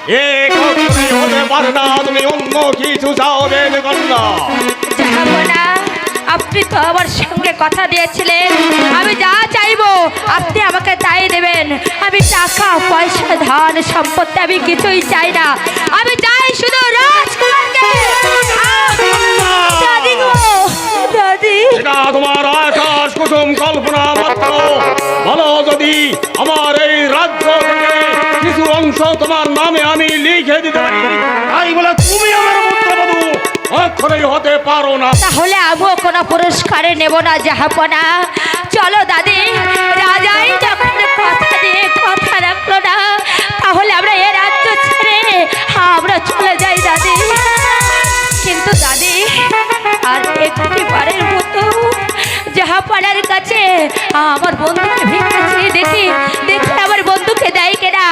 এ কখনোই হতে পারে না। তুমি অন্য কিছু চাও কন্যা। জাহাপনা, আপনি তো আমার সঙ্গে কথা দিয়েছিলেন আমি যা চাইবো আপনি আমাকে তাই দেবেন। আমি টাকা পয়সা ধন সম্পত্তি আমি কিছুই চাই না। আমি চাই শুধু রাজকুমারকে। দাদি গো, দাদি, এটা তোমার আকাশ কুসুম কল্পনা মাত্র। বলো, যদি আমার এই রাজ্য থেকে কিছু অংশ তোমার নামে আমি লিখে দিতে পারি, তাই বলে তুমি আমার পুত্রবধূ অক্ষরেই হতে পারো না। তাহলে আমিও কোনো পুরস্কারে নেব না জাহাপনা। চলো দাদি, রাজাই যখন কথা দিয়ে কথা রাখলো না, তাহলে আমরা এ রাজ্য ছেড়ে আমরা চলে যাই দাদি। কিন্তু দাদি, আর একটি বারের মতো জাহাপনার কাছে আমার বন্ধুকে ভিক্ষা চেয়ে দেখি দেখি আমার বন্ধুকে দেয় কিনা।